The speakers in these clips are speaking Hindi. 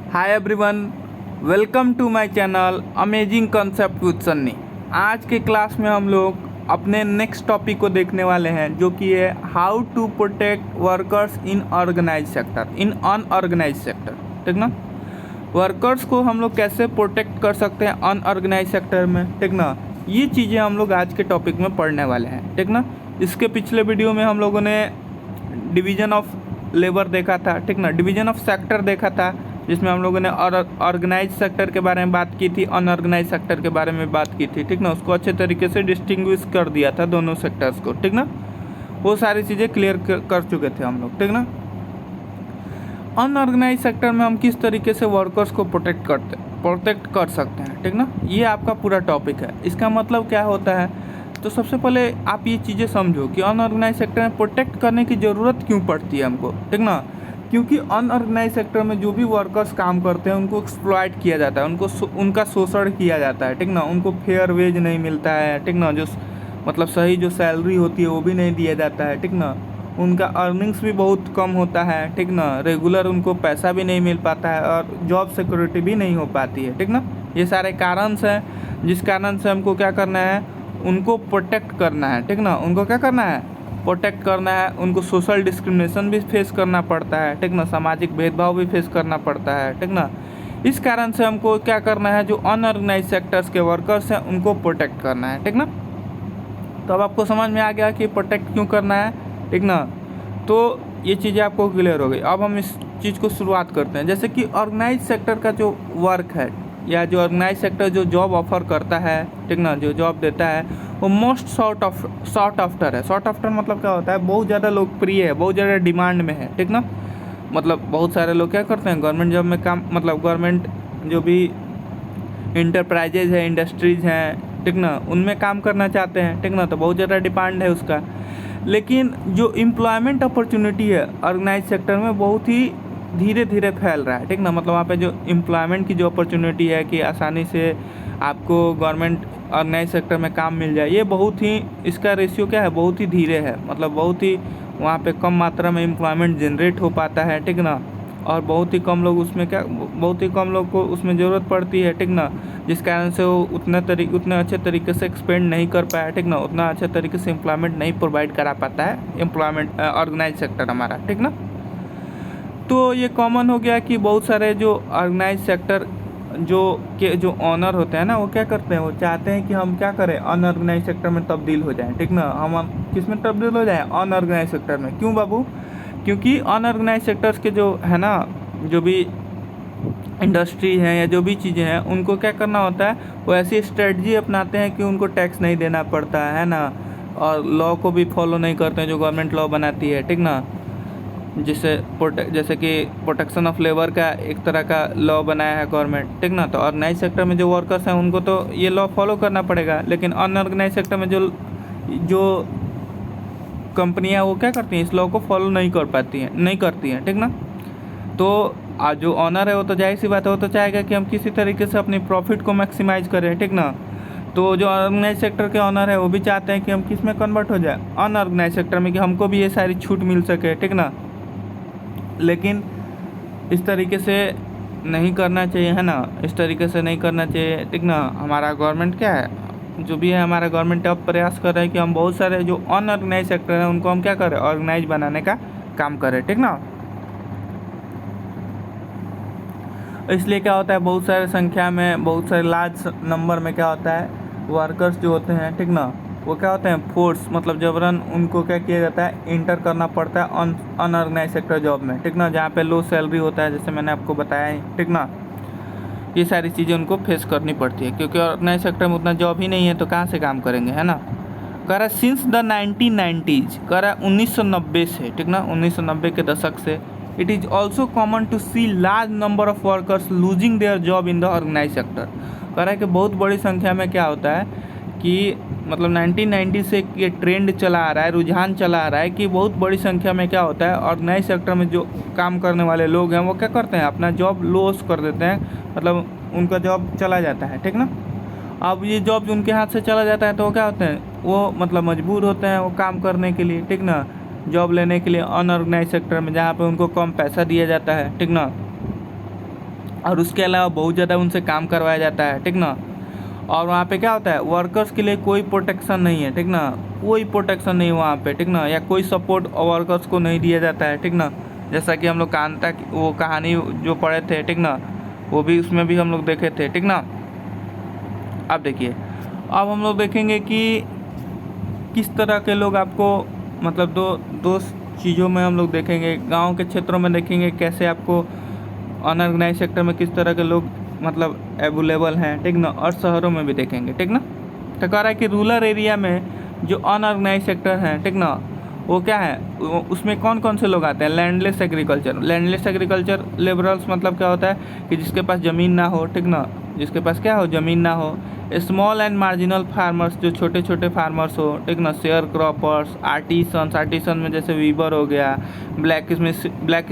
Hi everyone, welcome to my channel amazing concept with Sunny. आज के क्लास में हम लोग अपने नेक्स्ट टॉपिक को देखने वाले हैं, जो कि है how to protect workers in organise sector, in unorganise sector. ठीक ना, वर्कर्स को हम लोग कैसे प्रोटेक्ट कर सकते हैं अनऑर्गेनाइज सेक्टर में। ठीक ना, ये चीज़ें हम लोग आज के टॉपिक में पढ़ने वाले हैं। ठीक ना, इसके पिछले वीडियो में हम लोगों ने डिवीज़न ऑफ लेबर देखा था। ठीक ना, डिवीज़न ऑफ सेक्टर देखा था, जिसमें हम लोगों ने ऑर्गेनाइज सेक्टर के बारे में बात की थी, अनऑर्गेनाइज सेक्टर के बारे में बात की थी। ठीक ना, उसको अच्छे तरीके से डिस्टिंग्विश कर दिया था दोनों सेक्टर्स को। ठीक ना, वो सारी चीज़ें क्लियर कर चुके थे हम लोग। ठीक ना, अनऑर्गेनाइज सेक्टर में हम किस तरीके से वर्कर्स को प्रोटेक्ट कर सकते हैं। ठीक ना, ये आपका पूरा टॉपिक है। इसका मतलब क्या होता है, तो सबसे पहले आप ये चीज़ें समझो कि अनऑर्गेनाइज सेक्टर में प्रोटेक्ट करने की ज़रूरत क्यों पड़ती है हमको। ठीक ना, क्योंकि अनऑर्गेनाइज सेक्टर में जो भी वर्कर्स काम करते हैं उनको एक्सप्लॉइट किया जाता है, उनका शोषण किया जाता है। ठीक ना, उनको फेयर वेज नहीं मिलता है। ठीक ना, जो मतलब सही जो सैलरी होती है वो भी नहीं दिया जाता है। ठीक ना, उनका अर्निंग्स भी बहुत कम होता है। ठीक ना, रेगुलर उनको पैसा भी नहीं मिल पाता है और जॉब सिक्योरिटी भी नहीं हो पाती है। ठीक ना, ये सारे कारण हैं जिस कारण से हमको क्या करना है, उनको प्रोटेक्ट करना है। ठीक ना, उनको क्या करना है, प्रोटेक्ट करना है। उनको सोशल डिस्क्रिमिनेशन भी फेस करना पड़ता है। ठीक ना, सामाजिक भेदभाव भी फेस करना पड़ता है। ठीक ना, इस कारण से हमको क्या करना है, जो अनऑर्गेनाइज सेक्टर्स के वर्कर्स हैं उनको प्रोटेक्ट करना है। ठीक ना, तो अब आपको समझ में आ गया कि प्रोटेक्ट क्यों करना है। ठीक ना, तो ये चीज़ें आपको क्लियर हो गई। अब हम इस चीज़ को शुरुआत करते हैं। जैसे कि ऑर्गेनाइज सेक्टर का जो वर्क है, या जो ऑर्गेनाइज सेक्टर जो जॉब ऑफर करता है, ठीक ना, जो जॉब देता है, वो मोस्ट सॉर्ट आफ्टर है। सॉर्ट आफ्टर मतलब क्या होता है, बहुत ज़्यादा लोकप्रिय है, बहुत ज़्यादा डिमांड में है। ठीक ना, मतलब बहुत सारे लोग क्या करते हैं, गवर्नमेंट जॉब में काम, मतलब गवर्नमेंट जो भी इंटरप्राइजेज है, इंडस्ट्रीज हैं, ठीक ना, उनमें काम करना चाहते हैं। ठीक ना, तो बहुत ज़्यादा डिमांड है उसका। लेकिन जो एम्प्लॉयमेंट अपॉर्चुनिटी है ऑर्गेनाइज सेक्टर में, बहुत ही धीरे धीरे फैल रहा है। ठीक ना, मतलब वहाँ पे जो एम्प्लॉयमेंट की जो अपॉर्चुनिटी है कि आसानी से आपको गवर्नमेंट ऑर्गेनाइज सेक्टर में काम मिल जाए, ये बहुत ही, इसका रेशियो क्या है, बहुत ही धीरे है। मतलब बहुत ही वहाँ पे कम मात्रा में एम्प्लॉयमेंट जनरेट हो पाता है। ठीक ना, और बहुत ही कम लोग उसमें बहुत ही कम लोग को उसमें ज़रूरत पड़ती है। ठीक ना, जिस कारण से वो उतने अच्छे तरीके से एक्सपेंड नहीं कर पाया। ठीक ना, उतना अच्छे तरीके से एम्प्लॉयमेंट नहीं प्रोवाइड करा पाता है एम्प्लॉयमेंट ऑर्गेनाइज सेक्टर हमारा। ठीक ना, तो ये कॉमन हो गया कि बहुत सारे जो ऑर्गेनाइज सेक्टर जो ऑनर होते हैं ना, वो क्या करते हैं, वो चाहते हैं कि हम क्या करें, अनऑर्गेनाइज सेक्टर में तब्दील हो जाएं। ठीक ना, हम किस में तब्दील हो जाएं, अनऑर्गेनाइज सेक्टर में। क्यों बाबू, क्योंकि अनऑर्गेनाइज सेक्टर्स के जो है ना, जो भी इंडस्ट्री हैं या जो भी चीज़ें हैं, उनको क्या करना होता है, वो ऐसी स्ट्रेटजी अपनाते हैं कि उनको टैक्स नहीं देना पड़ता है ना, और लॉ को भी फॉलो नहीं करते हैं जो गवर्नमेंट लॉ बनाती है। ठीक ना, जैसे कि प्रोटेक्शन ऑफ लेबर का एक तरह का लॉ बनाया है गवर्नमेंट। ठीक ना, तो ऑर्गेनाइज सेक्टर में जो वर्कर्स हैं उनको तो ये लॉ फॉलो करना पड़ेगा, लेकिन अनऑर्गेनाइज सेक्टर में जो कंपनियां वो क्या करती हैं, इस लॉ को फॉलो नहीं करती हैं। ठीक ना, तो आज जो ऑनर है वो तो जाहिर सी बात है, वो तो चाहेगा कि हम किसी तरीके से अपनी प्रॉफिट को मैक्सिमाइज करें। ठीक ना, तो जो ऑर्गेनाइज सेक्टर के ऑनर है वो भी चाहते हैं कि हम किस में कन्वर्ट हो जाए, अनऑर्गेनाइज सेक्टर में, कि हमको भी ये सारी छूट मिल सके। ठीक ना, लेकिन इस तरीके से नहीं करना चाहिए, है ना, इस तरीके से नहीं करना चाहिए। ठीक ना, हमारा गवर्नमेंट क्या है, जो भी है हमारा गवर्नमेंट अब प्रयास कर रहा है कि हम बहुत सारे जो अनऑर्गेनाइज सेक्टर हैं उनको हम क्या करें, ऑर्गेनाइज बनाने का काम करें। ठीक ना, इसलिए क्या होता है, बहुत सारे संख्या में, बहुत सारे लार्ज नंबर में क्या होता है, वर्कर्स जो होते हैं, ठीक ना, वो क्या होते हैं, फोर्स मतलब जबरन उनको क्या किया जाता है, इंटर करना पड़ता है अनऑर्गेनाइज सेक्टर जॉब में। ठीक ना, जहाँ पे लो सैलरी होता है, जैसे मैंने आपको बताया ही। ठीक ना, ये सारी चीज़ें उनको फेस करनी पड़ती है, क्योंकि ऑर्गेनाइज सेक्टर में उतना जॉब ही नहीं है, तो कहाँ से काम करेंगे, है ना। कह रहा है सिंस द 1990s, कह रहा है 1990 से। ठीक ना, 1990 के दशक से it is also common to see large number of workers losing their job in the organise sector. कह रहा है कि बहुत बड़ी संख्या में क्या होता है कि मतलब 1990 से ये ट्रेंड चला आ रहा है, रुझान चला आ रहा है कि बहुत बड़ी संख्या में क्या होता है, ऑर्गेनाइज सेक्टर में जो काम करने वाले लोग हैं वो क्या करते हैं, अपना जॉब लॉस कर देते हैं, मतलब उनका जॉब चला जाता है। ठीक ना, अब ये जॉब उनके हाथ से चला जाता है तो वो क्या होते हैं, वो मतलब मजबूर होते हैं वो काम करने के लिए। ठीक ना, जॉब लेने के लिए अनऑर्गेनाइज सेक्टर में, जहाँ पे उनको कम पैसा दिया जाता है। ठीक ना, और उसके अलावा बहुत ज़्यादा उनसे काम करवाया जाता है, ठीक ना। और वहाँ पे क्या होता है, वर्कर्स के लिए कोई प्रोटेक्शन नहीं है, ठीक ना, कोई प्रोटेक्शन नहीं वहाँ पे, ठीक ना, या कोई सपोर्ट वर्कर्स को नहीं दिया जाता है, ठीक ना। जैसा कि हम लोग कांता की वो कहानी जो पढ़े थे, ठीक ना, वो भी उसमें भी हम लोग देखे थे, ठीक ना। अब देखिए, अब हम लोग देखेंगे कि किस तरह के लोग आपको मतलब दो चीज़ों में हम लोग देखेंगे। गांव के क्षेत्रों में देखेंगे कैसे आपको अनऑर्गेनाइज सेक्टर में किस तरह के लोग मतलब अवेलेबल हैं, ठीक ना, और शहरों में भी देखेंगे, ठीक ना। तो कह रहा है कि रूरल एरिया में जो अनऑर्गेनाइज सेक्टर हैं, ठीक ना, वो क्या है, उसमें कौन कौन से लोग आते हैं। लैंडलेस एग्रीकल्चर लेबरर्स मतलब क्या होता है कि जिसके पास ज़मीन ना हो, ठीक ना, जिसके पास क्या हो, ज़मीन ना हो। स्मॉल एंड मार्जिनल फार्मर्स, जो छोटे छोटे फार्मर्स हो, ठीक ना। शेयर क्रॉपर्स, आर्टिसन में जैसे वीवर हो गया, ब्लैक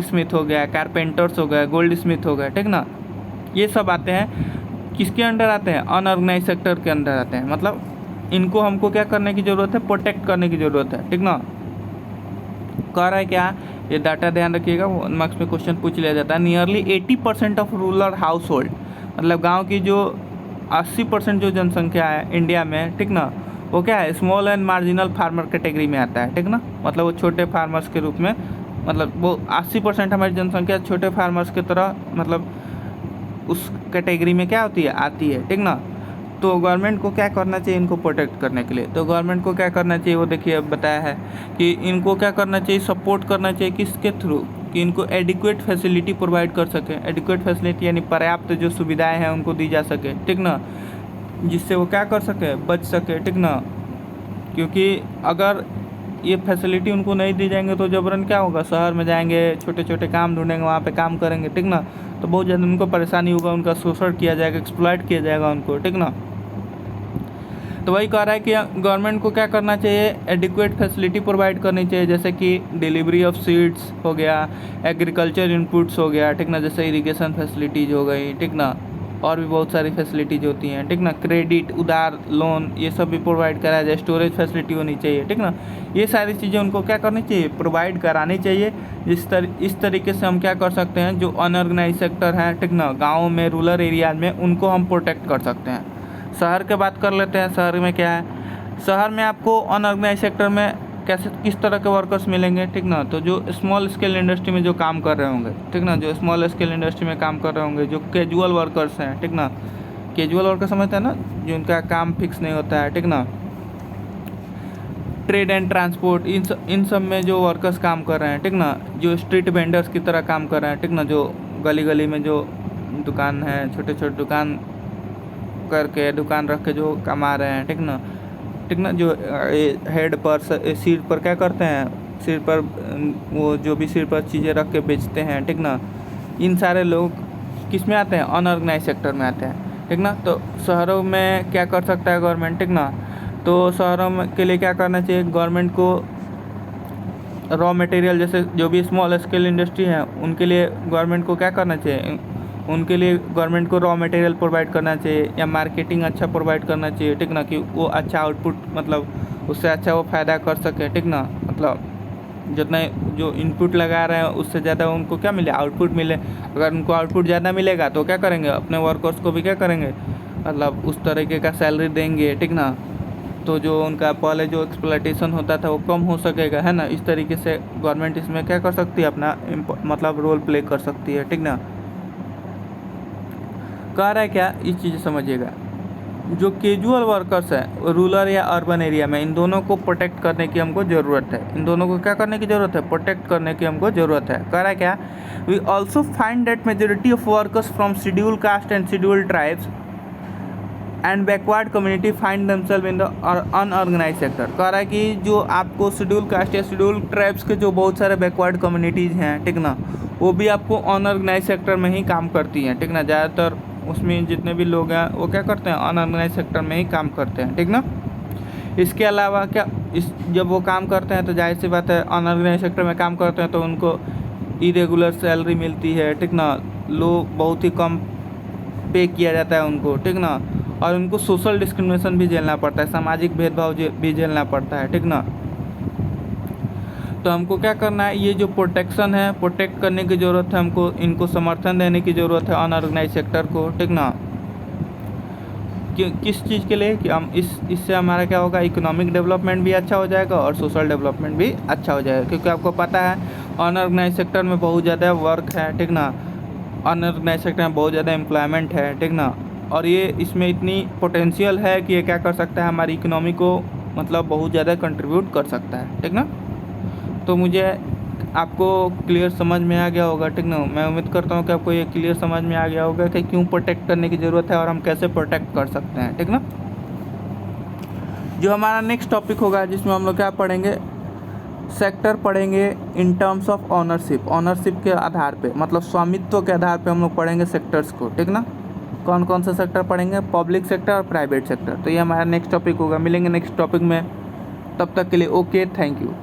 स्मिथ हो गया, कारपेंटर्स हो गया, गोल्ड स्मिथ हो गया, ठीक ना। ये सब आते हैं, किसके अंडर आते हैं, अनऑर्गेनाइज सेक्टर के अंदर आते हैं। मतलब इनको हमको क्या करने की ज़रूरत है, प्रोटेक्ट करने की ज़रूरत है, ठीक ना। कह रहा है क्या, ये डाटा ध्यान रखिएगा, 1 मार्क्स में क्वेश्चन पूछ लिया जाता है। Nearly 80% of rural house hold, मतलब गाँव की जो 80% जो जनसंख्या है इंडिया में, ठीक ना, वो क्या है, small and marginal farmer category में आता है, ठीक ना। मतलब वो छोटे फार्मर्स के रूप में, मतलब वो 80% हमारी जनसंख्या छोटे फार्मर्स की तरह मतलब उस कैटेगरी में क्या होती है, आती है, ठीक ना। तो गवर्नमेंट को क्या करना चाहिए इनको प्रोटेक्ट करने के लिए, तो गवर्नमेंट को क्या करना चाहिए, वो देखिए अब बताया है कि इनको क्या करना चाहिए, सपोर्ट करना चाहिए, किसके थ्रू, कि इनको एडिक्वेट फैसिलिटी प्रोवाइड कर सके। एडिक्वेट फैसिलिटी यानी पर्याप्त जो सुविधाएं हैं उनको दी जा सके, ठीक ना, जिससे वो क्या कर सके, बच सके, ठीक ना। क्योंकि अगर ये फैसिलिटी उनको नहीं दी जाएंगे तो जबरन क्या होगा, शहर में जाएंगे, छोटे छोटे काम ढूंढेंगे, वहाँ पे काम करेंगे, ठीक ना, तो बहुत ज़्यादा उनको परेशानी होगा, उनका शोषण किया जाएगा, एक्सप्लॉइट किया जाएगा उनको, ठीक ना। तो वही कह रहा है कि गवर्नमेंट को क्या करना चाहिए, एडिक्वेट फैसिलिटी प्रोवाइड करनी चाहिए, जैसे कि डिलीवरी ऑफ सीड्स हो गया, एग्रीकल्चर इनपुट्स हो गया, ठीक ना, जैसे इरिगेशन फैसिलिटीज़ हो गई, ठीक ना, और भी बहुत सारी फैसिलिटीज होती हैं, ठीक ना। क्रेडिट, उधार, लोन, ये सब भी प्रोवाइड कराया जाए। स्टोरेज फैसिलिटी होनी चाहिए, ठीक ना। ये सारी चीज़ें उनको क्या करनी चाहिए, प्रोवाइड करानी चाहिए। इस तरीके से हम क्या कर सकते हैं, जो अनऑर्गेनाइज सेक्टर है, ठीक ना, गाँव में, रूरल एरियाज में, उनको हम प्रोटेक्ट कर सकते हैं। शहर की बात कर लेते हैं। शहर में क्या है, शहर में आपको अनऑर्गेनाइज सेक्टर में कैसे किस तरह के वर्कर्स मिलेंगे, ठीक ना। तो जो स्मॉल स्केल इंडस्ट्री में जो काम कर रहे होंगे, ठीक ना, जो स्मॉल स्केल इंडस्ट्री में काम कर रहे होंगे, जो कैजुअल वर्कर्स हैं, ठीक ना। कैजुअल वर्कर समझते हैं ना, जो उनका काम फिक्स नहीं होता है, ठीक ना। ट्रेड एंड ट्रांसपोर्ट, इन सब में जो वर्कर्स काम कर रहे हैं, ठीक ना। जो स्ट्रीट वेंडर्स की तरह काम कर रहे हैं, ठीक ना, जो गली गली में जो दुकान है, छोटे छोटे दुकान करके, दुकान रख के जो कमा रहे हैं, ठीक ना, ठीक ना। जो हेड पर, सिर पर क्या करते हैं, सिर पर वो जो भी सिर पर चीज़ें रख के बेचते हैं, ठीक ना। इन सारे लोग किस में आते हैं, अनऑर्गेनाइज सेक्टर में आते हैं, ठीक ना। तो शहरों में क्या कर सकता है गवर्नमेंट, ठीक ना। तो शहरों में के लिए क्या करना चाहिए, गवर्नमेंट को रॉ मटेरियल, जैसे जो भी स्मॉल स्केल इंडस्ट्री है उनके लिए गवर्नमेंट को क्या करना चाहिए, उनके लिए गवर्नमेंट को रॉ मटेरियल प्रोवाइड करना चाहिए, या मार्केटिंग अच्छा प्रोवाइड करना चाहिए, ठीक ना, कि वो अच्छा आउटपुट, मतलब उससे अच्छा वो फ़ायदा कर सके, ठीक ना। मतलब जितना जो इनपुट लगा रहे हैं उससे ज़्यादा उनको क्या मिले, आउटपुट मिले। अगर उनको आउटपुट ज़्यादा मिलेगा तो क्या करेंगे, अपने वर्कर्स को भी क्या करेंगे, मतलब उस तरीके का सैलरी देंगे, ठीक ना। तो जो उनका पहले जो एक्सप्लॉयटेशन होता था वो कम हो सकेगा, है ना। इस तरीके से गवर्नमेंट इसमें क्या कर सकती है, अपना मतलब रोल प्ले कर सकती है, ठीक ना। कह रहा है क्या, इस चीज़ समझिएगा, जो कैजुअल वर्कर्स हैं रूरल या अर्बन एरिया में, इन दोनों को प्रोटेक्ट करने की हमको ज़रूरत है। इन दोनों को क्या करने की ज़रूरत है, प्रोटेक्ट करने की हमको ज़रूरत है। कह रहा है क्या, we also find that majority of workers from schedule caste and schedule tribes and backward community find themselves in the unorganise sector. कह रहा है कि जो आपको शेड्यूल कास्ट या शेड्यूल ट्राइब्स के जो बहुत सारे बैकवर्ड कम्युनिटीज़ हैं, ठीक ना, वो भी आपको अनऑर्गेनाइज सेक्टर में ही काम करती हैं, ठीक ना। ज़्यादातर उसमें जितने भी लोग हैं वो क्या करते हैं, अनऑर्गेनाइज सेक्टर में ही काम करते हैं, ठीक ना। इसके अलावा क्या, जब वो काम करते हैं तो जाहिर सी बात है, अनऑर्गेनाइज सेक्टर में काम करते हैं तो उनको इरेगुलर सैलरी मिलती है, ठीक ना। लोग बहुत ही कम पे किया जाता है उनको, ठीक ना। और उनको सोशल डिस्क्रिमिनेशन भी झेलना पड़ता है, सामाजिक भेदभाव भी झेलना पड़ता है, ठीक ना। तो हमको क्या करना है, ये जो प्रोटेक्शन है, प्रोटेक्ट करने की ज़रूरत है हमको, इनको समर्थन देने की ज़रूरत है अनऑर्गेनाइज सेक्टर को, ठीक ना। किस चीज़ के लिए कि हम इससे हमारा क्या होगा, इकोनॉमिक डेवलपमेंट भी अच्छा हो जाएगा और सोशल डेवलपमेंट भी अच्छा हो जाएगा, क्योंकि आपको पता है अनऑर्गेनाइज सेक्टर में बहुत ज़्यादा वर्क है, ठीक ना। अनऑर्गेनाइज सेक्टर में बहुत ज़्यादा एम्प्लॉयमेंट है, ठीक ना। और ये इसमें इतनी पोटेंशियल है कि ये क्या कर सकता है, हमारी इकोनॉमी को मतलब बहुत ज़्यादा कंट्रीब्यूट कर सकता है, ठीक ना। तो मुझे आपको क्लियर समझ में आ गया होगा, ठीक ना। मैं उम्मीद करता हूँ कि आपको ये क्लियर समझ में आ गया होगा कि क्यों प्रोटेक्ट करने की ज़रूरत है और हम कैसे प्रोटेक्ट कर सकते हैं, ठीक ना। जो हमारा नेक्स्ट टॉपिक होगा जिसमें हम लोग क्या पढ़ेंगे, सेक्टर पढ़ेंगे in terms of ownership, ownership के आधार पे, मतलब स्वामित्व के आधार पे हम लोग पढ़ेंगे सेक्टर्स को, ठीक ना। कौन कौन से सेक्टर पढ़ेंगे, पब्लिक सेक्टर और प्राइवेट सेक्टर। तो ये हमारा नेक्स्ट टॉपिक होगा। मिलेंगे नेक्स्ट टॉपिक में, तब तक के लिए ओके, थैंक यू।